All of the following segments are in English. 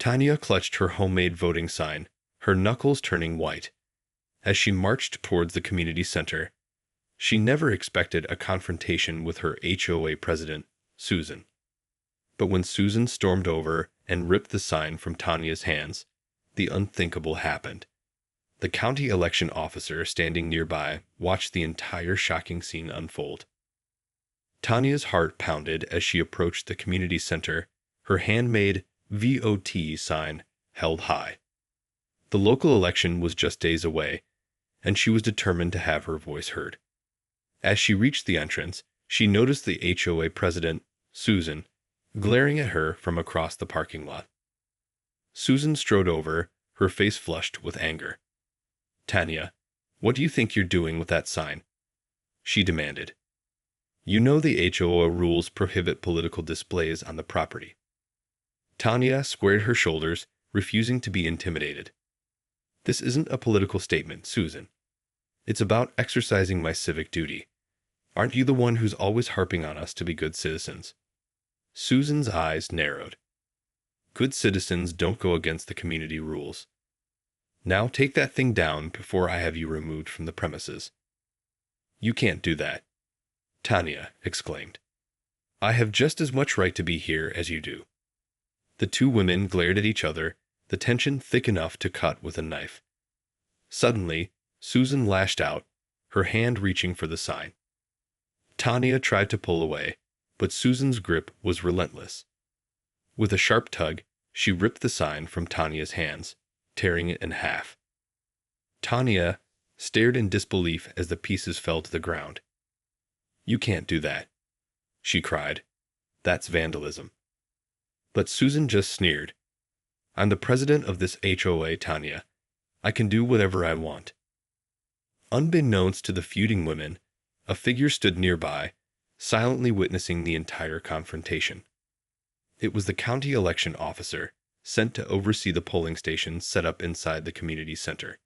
Tanya clutched her homemade voting sign, her knuckles turning white. As she marched towards the community center, she never expected a confrontation with her HOA president, Susan. But when Susan stormed over and ripped the sign from Tanya's hands, the unthinkable happened. The county election officer standing nearby watched the entire shocking scene unfold. Tanya's heart pounded as she approached the community center, her handmade VOT sign held high. The local election was just days away, and she was determined to have her voice heard. As she reached the entrance, she noticed the HOA president, Susan, glaring at her from across the parking lot. Susan strode over, her face flushed with anger. "Tanya, what do you think you're doing with that sign?" she demanded. "You know the HOA rules prohibit political displays on the property." Tanya squared her shoulders, refusing to be intimidated. "This isn't a political statement, Susan. It's about exercising my civic duty. Aren't you the one who's always harping on us to be good citizens?" Susan's eyes narrowed. "Good citizens don't go against the community rules. Now take that thing down before I have you removed from the premises." "You can't do that," Tanya exclaimed. "I have just as much right to be here as you do." The two women glared at each other, the tension thick enough to cut with a knife. Suddenly, Susan lashed out, her hand reaching for the sign. Tanya tried to pull away, but Susan's grip was relentless. With a sharp tug, she ripped the sign from Tanya's hands, tearing it in half. Tanya stared in disbelief as the pieces fell to the ground. "You can't do that," she cried. "That's vandalism." But Susan just sneered. "I'm the president of this HOA, Tanya. I can do whatever I want." Unbeknownst to the feuding women, a figure stood nearby, silently witnessing the entire confrontation. It was the county election officer, sent to oversee the polling stations set up inside the community center.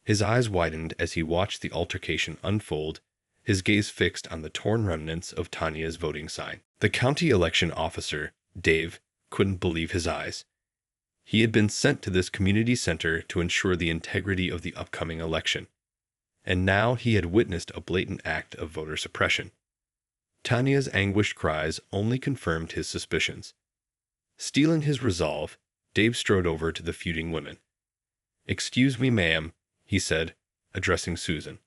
His eyes widened as he watched the altercation unfold, his gaze fixed on the torn remnants of Tanya's voting sign. The county election officer, Dave, couldn't believe his eyes. He had been sent to this community center to ensure the integrity of the upcoming election, and now he had witnessed a blatant act of voter suppression. Tanya's anguished cries only confirmed his suspicions. Steeling his resolve, Dave strode over to the feuding women. "Excuse me, ma'am," he said, addressing Susan.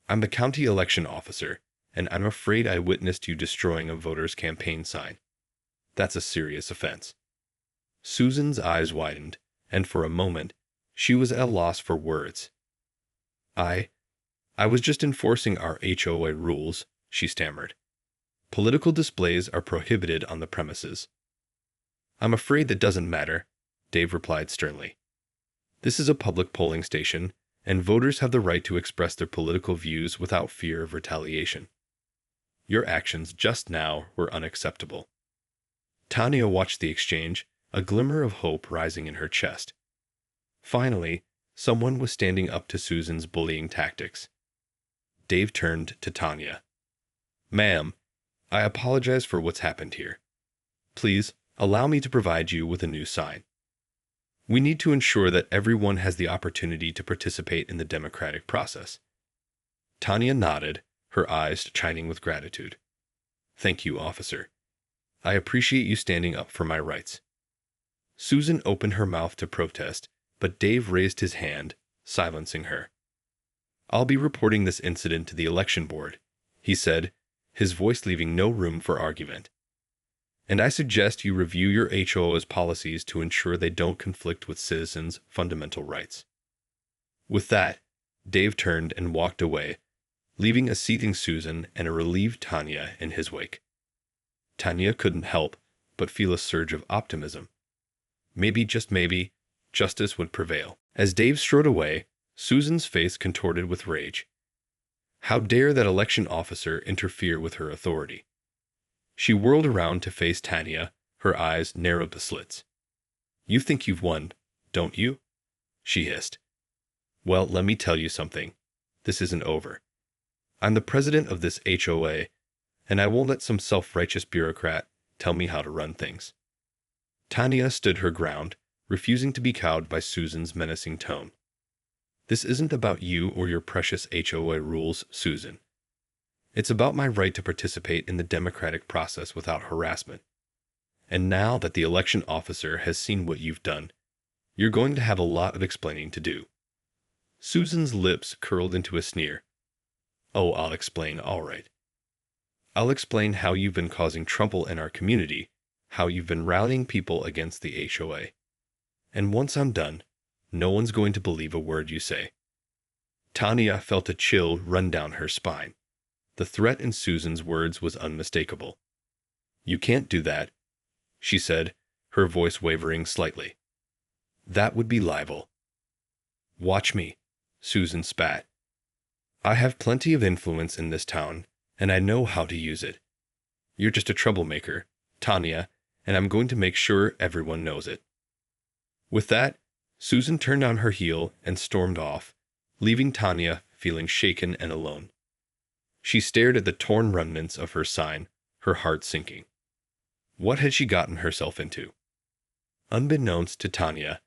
"I'm the county election officer, and I'm afraid I witnessed you destroying a voter's campaign sign. That's a serious offense." Susan's eyes widened, and for a moment, she was at a loss for words. I was just enforcing our HOA rules," she stammered. "Political displays are prohibited on the premises." "I'm afraid that doesn't matter," Dave replied sternly. "This is a public polling station, and voters have the right to express their political views without fear of retaliation. Your actions just now were unacceptable." Tanya watched the exchange, a glimmer of hope rising in her chest. Finally, someone was standing up to Susan's bullying tactics. Dave turned to Tanya. "Ma'am, I apologize for what's happened here. Please, allow me to provide you with a new sign. We need to ensure that everyone has the opportunity to participate in the democratic process." Tanya nodded, her eyes shining with gratitude. "Thank you, officer. I appreciate you standing up for my rights." Susan opened her mouth to protest, but Dave raised his hand, silencing her. "I'll be reporting this incident to the election board," he said, his voice leaving no room for argument. "And I suggest you review your HOA's policies to ensure they don't conflict with citizens' fundamental rights." With that, Dave turned and walked away, leaving a seething Susan and a relieved Tanya in his wake. Tanya couldn't help but feel a surge of optimism. Maybe, just maybe, justice would prevail. As Dave strode away, Susan's face contorted with rage. How dare that election officer interfere with her authority? She whirled around to face Tanya, her eyes narrowed to slits. "You think you've won, don't you?" she hissed. "Well, let me tell you something. This isn't over. I'm the president of this HOA, and I won't let some self-righteous bureaucrat tell me how to run things." Tanya stood her ground, refusing to be cowed by Susan's menacing tone. This isn't about you or your precious HOA rules, Susan. It's about my right to participate in the democratic process without harassment. And now that the election officer has seen what you've done, you're going to have a lot of explaining to do. Susan's lips curled into a sneer. Oh, I'll explain, all right. I'll explain how you've been causing trouble in our community, how you've been rallying people against the HOA. And once I'm done, no one's going to believe a word you say. Tanya felt a chill run down her spine. The threat in Susan's words was unmistakable. You can't do that, she said, her voice wavering slightly. That would be libel. Watch me, Susan spat. I have plenty of influence in this town, and I know how to use it. You're just a troublemaker, Tanya, and I'm going to make sure everyone knows it. With that, Susan turned on her heel and stormed off, leaving Tanya feeling shaken and alone. She stared at the torn remnants of her sign, her heart sinking. What had she gotten herself into? Unbeknownst to Tanya,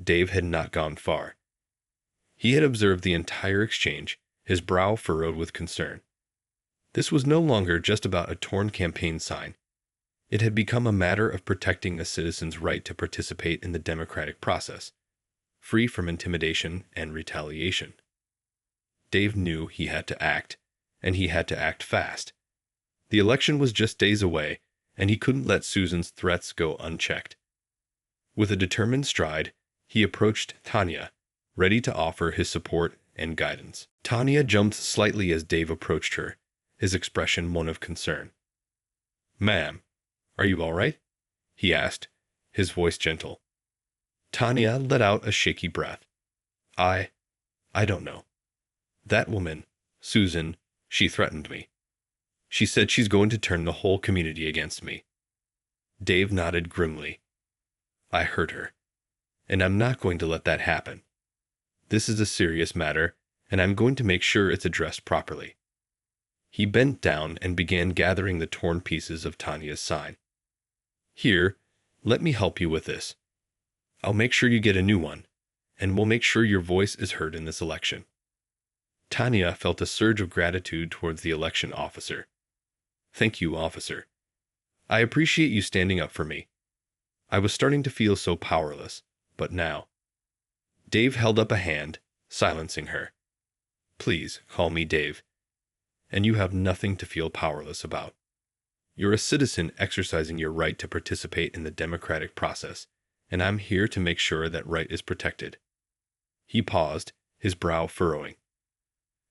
Dave had not gone far. He had observed the entire exchange, his brow furrowed with concern. This was no longer just about a torn campaign sign. It had become a matter of protecting a citizen's right to participate in the democratic process, free from intimidation and retaliation. Dave knew he had to act, and he had to act fast. The election was just days away, and he couldn't let Susan's threats go unchecked. With a determined stride, he approached Tanya, ready to offer his support and guidance. Tanya jumped slightly as Dave approached her, his expression one of concern. Ma'am, are you all right? He asked, his voice gentle. Tanya let out a shaky breath. I don't know. That woman, Susan, she threatened me. She said she's going to turn the whole community against me. Dave nodded grimly. I heard her, and I'm not going to let that happen. This is a serious matter, and I'm going to make sure it's addressed properly. He bent down and began gathering the torn pieces of Tanya's sign. Here, let me help you with this. I'll make sure you get a new one, and we'll make sure your voice is heard in this election. Tanya felt a surge of gratitude towards the election officer. Thank you, officer. I appreciate you standing up for me. I was starting to feel so powerless, but now. Dave held up a hand, silencing her. Please call me Dave. And you have nothing to feel powerless about. You're a citizen exercising your right to participate in the democratic process, and I'm here to make sure that right is protected. He paused, his brow furrowing.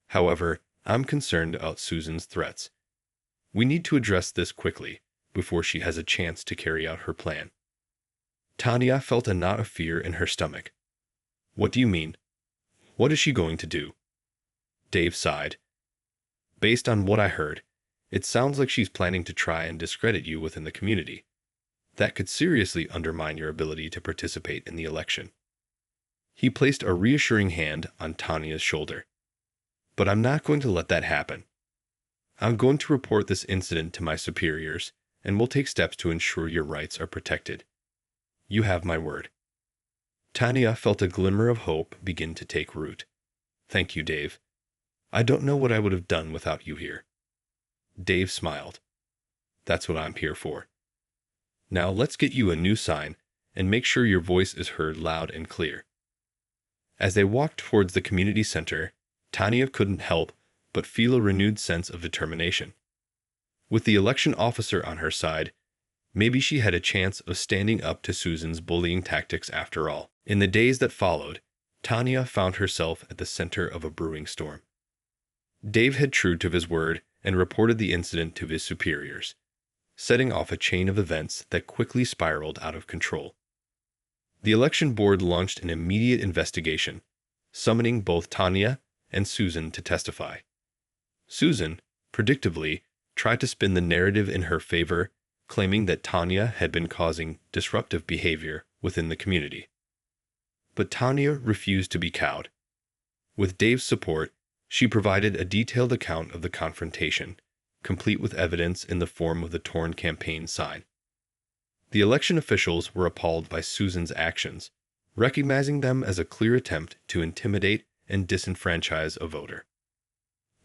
However, I'm concerned about Susan's threats. We need to address this quickly, before she has a chance to carry out her plan. Tanya felt a knot of fear in her stomach. What do you mean? What is she going to do? Dave sighed. Based on what I heard, it sounds like she's planning to try and discredit you within the community. That could seriously undermine your ability to participate in the election. He placed a reassuring hand on Tanya's shoulder. But I'm not going to let that happen. I'm going to report this incident to my superiors, and we'll take steps to ensure your rights are protected. You have my word. Tanya felt a glimmer of hope begin to take root. Thank you, Dave. I don't know what I would have done without you here. Dave smiled. That's what I'm here for. Now let's get you a new sign and make sure your voice is heard loud and clear. As they walked towards the community center, Tanya couldn't help but feel a renewed sense of determination. With the election officer on her side, maybe she had a chance of standing up to Susan's bullying tactics after all. In the days that followed, Tanya found herself at the center of a brewing storm. Dave had true to his word and reported the incident to his superiors, setting off a chain of events that quickly spiraled out of control. The election board launched an immediate investigation, summoning both Tanya and Susan to testify. Susan, predictably, tried to spin the narrative in her favor, claiming that Tanya had been causing disruptive behavior within the community. But Tanya refused to be cowed. With Dave's support, she provided a detailed account of the confrontation, complete with evidence in the form of the torn campaign sign. The election officials were appalled by Susan's actions, recognizing them as a clear attempt to intimidate and disenfranchise a voter.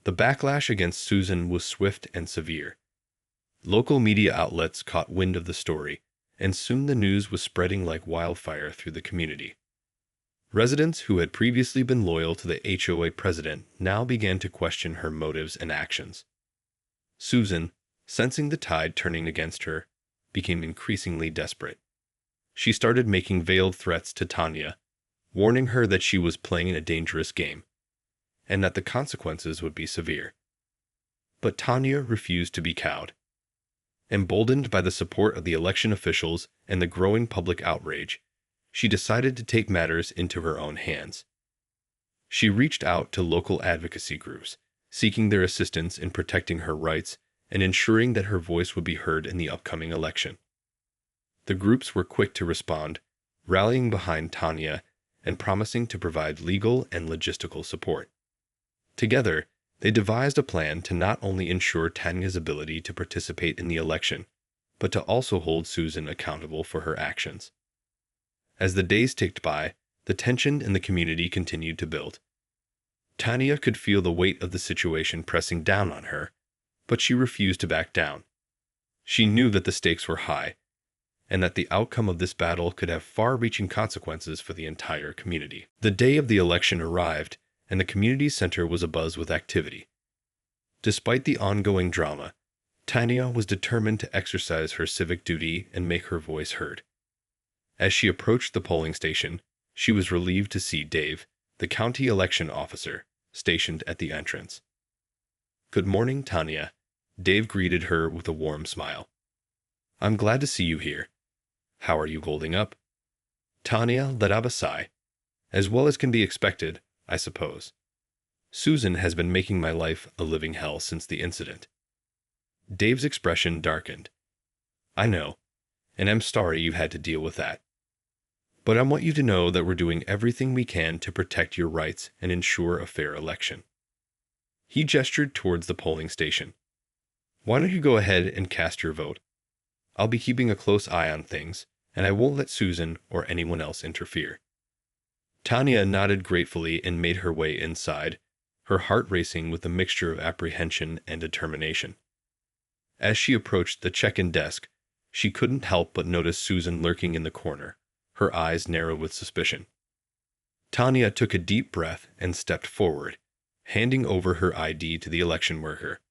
The backlash against Susan was swift and severe. Local media outlets caught wind of the story, and soon the news was spreading like wildfire through the community. Residents who had previously been loyal to the HOA president now began to question her motives and actions. Susan, sensing the tide turning against her, became increasingly desperate. She started making veiled threats to Tanya, warning her that she was playing a dangerous game, and that the consequences would be severe. But Tanya refused to be cowed. Emboldened by the support of the election officials and the growing public outrage, she decided to take matters into her own hands. She reached out to local advocacy groups, seeking their assistance in protecting her rights and ensuring that her voice would be heard in the upcoming election. The groups were quick to respond, rallying behind Tanya and promising to provide legal and logistical support. Together, they devised a plan to not only ensure Tanya's ability to participate in the election, but to also hold Susan accountable for her actions. As the days ticked by, the tension in the community continued to build. Tanya could feel the weight of the situation pressing down on her, but she refused to back down. She knew that the stakes were high, and that the outcome of this battle could have far-reaching consequences for the entire community. The day of the election arrived, and the community center was abuzz with activity. Despite the ongoing drama, Tanya was determined to exercise her civic duty and make her voice heard. As she approached the polling station, she was relieved to see Dave, the county election officer, stationed at the entrance. "Good morning, Tanya," Dave greeted her with a warm smile. "I'm glad to see you here. How are you holding up?" Tanya let out a sigh. "As well as can be expected, I suppose. Susan has been making my life a living hell since the incident." Dave's expression darkened. "I know, and I'm sorry you had to deal with that. But I want you to know that we're doing everything we can to protect your rights and ensure a fair election." He gestured towards the polling station. "Why don't you go ahead and cast your vote? I'll be keeping a close eye on things, and I won't let Susan or anyone else interfere." Tanya nodded gratefully and made her way inside, her heart racing with a mixture of apprehension and determination. As she approached the check-in desk, she couldn't help but notice Susan lurking in the corner, her eyes narrow with suspicion. Tanya took a deep breath and stepped forward, handing over her ID to the election worker.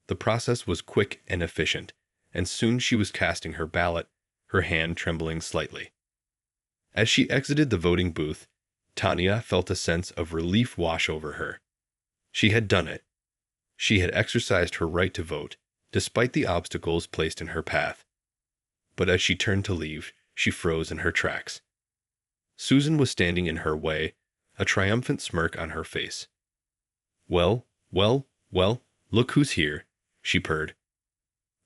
The process was quick and efficient, and soon she was casting her ballot, her hand trembling slightly. As she exited the voting booth, Tanya felt a sense of relief wash over her. She had done it. She had exercised her right to vote, despite the obstacles placed in her path. But as she turned to leave, she froze in her tracks. Susan was standing in her way, a triumphant smirk on her face. Well, look who's here," she purred.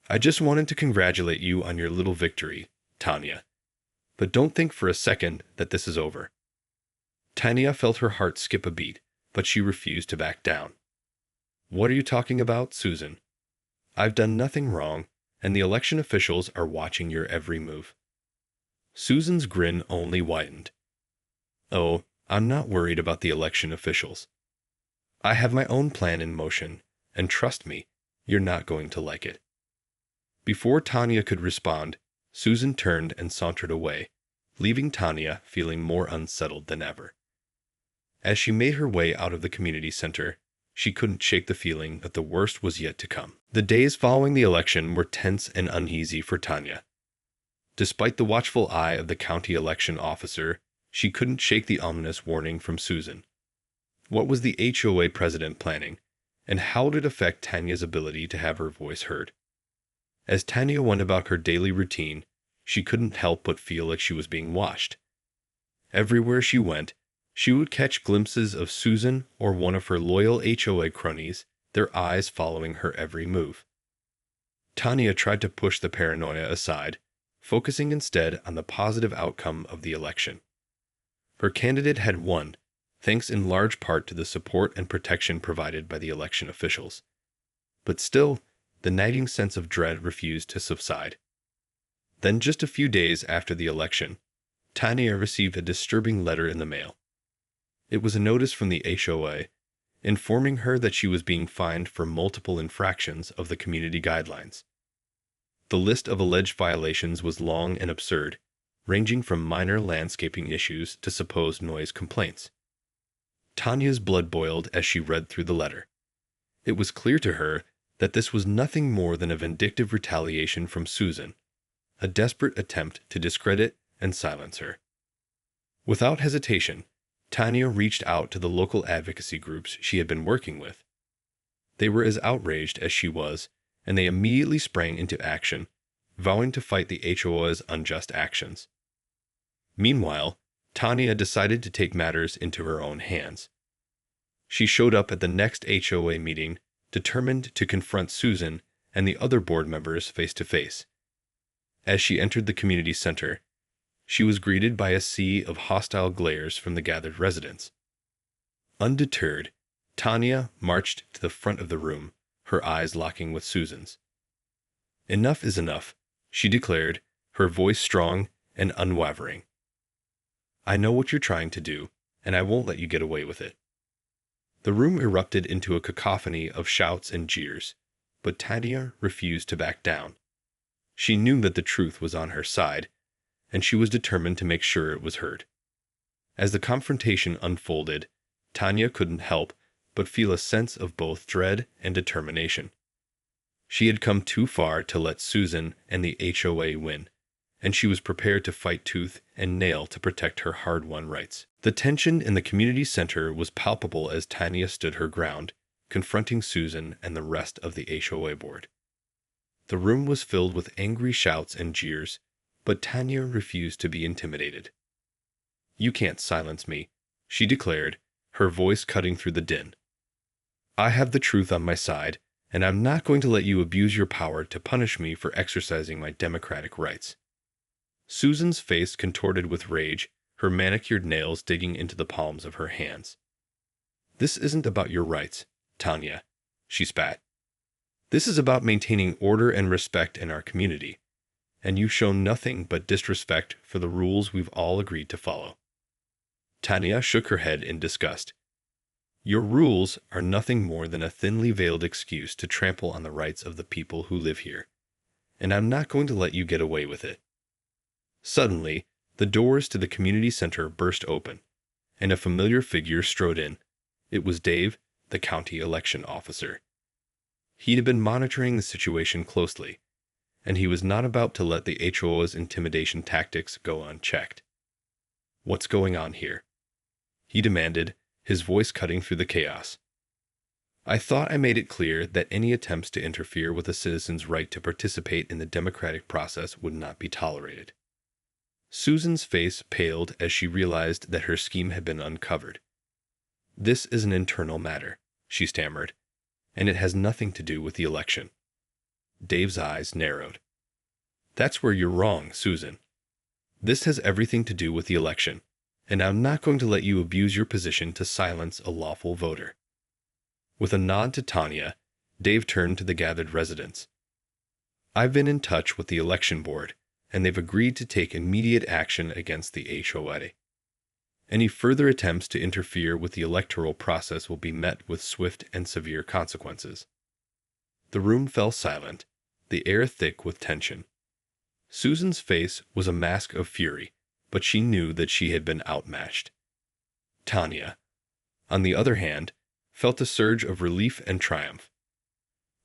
"I just wanted to congratulate you on your little victory, Tanya. But don't think for a second that this is over." Tanya felt her heart skip a beat, but she refused to back down. "What are you talking about, Susan? I've done nothing wrong, and the election officials are watching your every move." Susan's grin only widened. "Oh, I'm not worried about the election officials. I have my own plan in motion, and trust me, you're not going to like it." Before Tanya could respond, Susan turned and sauntered away, leaving Tanya feeling more unsettled than ever. As she made her way out of the community center, she couldn't shake the feeling that the worst was yet to come. The days following the election were tense and uneasy for Tanya. Despite the watchful eye of the county election officer, she couldn't shake the ominous warning from Susan. What was the HOA president planning, and how would it affect Tanya's ability to have her voice heard? As Tanya went about her daily routine, she couldn't help but feel like she was being watched. Everywhere she went, she would catch glimpses of Susan or one of her loyal HOA cronies, their eyes following her every move. Tanya tried to push the paranoia aside, focusing instead on the positive outcome of the election. Her candidate had won, thanks in large part to the support and protection provided by the election officials. But still, the nagging sense of dread refused to subside. Then, just a few days after the election, Tanya received a disturbing letter in the mail. It was a notice from the HOA informing her that she was being fined for multiple infractions of the community guidelines. The list of alleged violations was long and absurd, ranging from minor landscaping issues to supposed noise complaints. Tanya's blood boiled as she read through the letter. It was clear to her that this was nothing more than a vindictive retaliation from Susan, a desperate attempt to discredit and silence her. Without hesitation, Tanya reached out to the local advocacy groups she had been working with. They were as outraged as she was, and they immediately sprang into action, vowing to fight the HOA's unjust actions. Meanwhile, Tanya decided to take matters into her own hands. She showed up at the next HOA meeting, determined to confront Susan and the other board members face to face. As she entered the community center, she was greeted by a sea of hostile glares from the gathered residents. Undeterred, Tanya marched to the front of the room, her eyes locking with Susan's. "Enough is enough," she declared, her voice strong and unwavering. "I know what you're trying to do, and I won't let you get away with it." The room erupted into a cacophony of shouts and jeers, but Tanya refused to back down. She knew that the truth was on her side, and she was determined to make sure it was heard. As the confrontation unfolded, Tanya couldn't help but feel a sense of both dread and determination. She had come too far to let Susan and the HOA win, and she was prepared to fight tooth and nail to protect her hard-won rights. The tension in the community center was palpable as Tanya stood her ground, confronting Susan and the rest of the HOA board. The room was filled with angry shouts and jeers, but Tanya refused to be intimidated. "You can't silence me," she declared, her voice cutting through the din. "I have the truth on my side, and I'm not going to let you abuse your power to punish me for exercising my democratic rights." Susan's face contorted with rage, her manicured nails digging into the palms of her hands. "This isn't about your rights, Tanya," she spat. "This is about maintaining order and respect in our community, and you've shown nothing but disrespect for the rules we've all agreed to follow." Tanya shook her head in disgust. "Your rules are nothing more than a thinly veiled excuse to trample on the rights of the people who live here, and I'm not going to let you get away with it." Suddenly, the doors to the community center burst open, and a familiar figure strode in. It was Dave, the county election officer. He had been monitoring the situation closely, and he was not about to let the HOA's intimidation tactics go unchecked. "What's going on here?" he demanded, his voice cutting through the chaos. "I thought I made it clear that any attempts to interfere with a citizen's right to participate in the democratic process would not be tolerated." Susan's face paled as she realized that her scheme had been uncovered. "This is an internal matter," she stammered, "and it has nothing to do with the election." Dave's eyes narrowed. "That's where you're wrong, Susan. This has everything to do with the election, and I'm not going to let you abuse your position to silence a lawful voter." With a nod to Tanya, Dave turned to the gathered residents. "I've been in touch with the election board, and they've agreed to take immediate action against the HOA. Any further attempts to interfere with the electoral process will be met with swift and severe consequences." The room fell silent, the air thick with tension. Susan's face was a mask of fury, but she knew that she had been outmatched. Tanya, on the other hand, felt a surge of relief and triumph.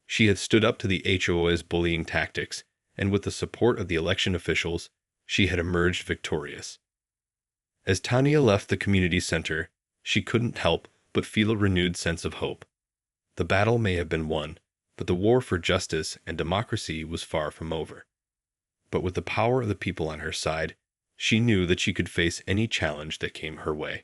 She had stood up to the HOA's bullying tactics, and with the support of the election officials, she had emerged victorious. As Tanya left the community center, she couldn't help but feel a renewed sense of hope. The battle may have been won, but the war for justice and democracy was far from over. But with the power of the people on her side, she knew that she could face any challenge that came her way.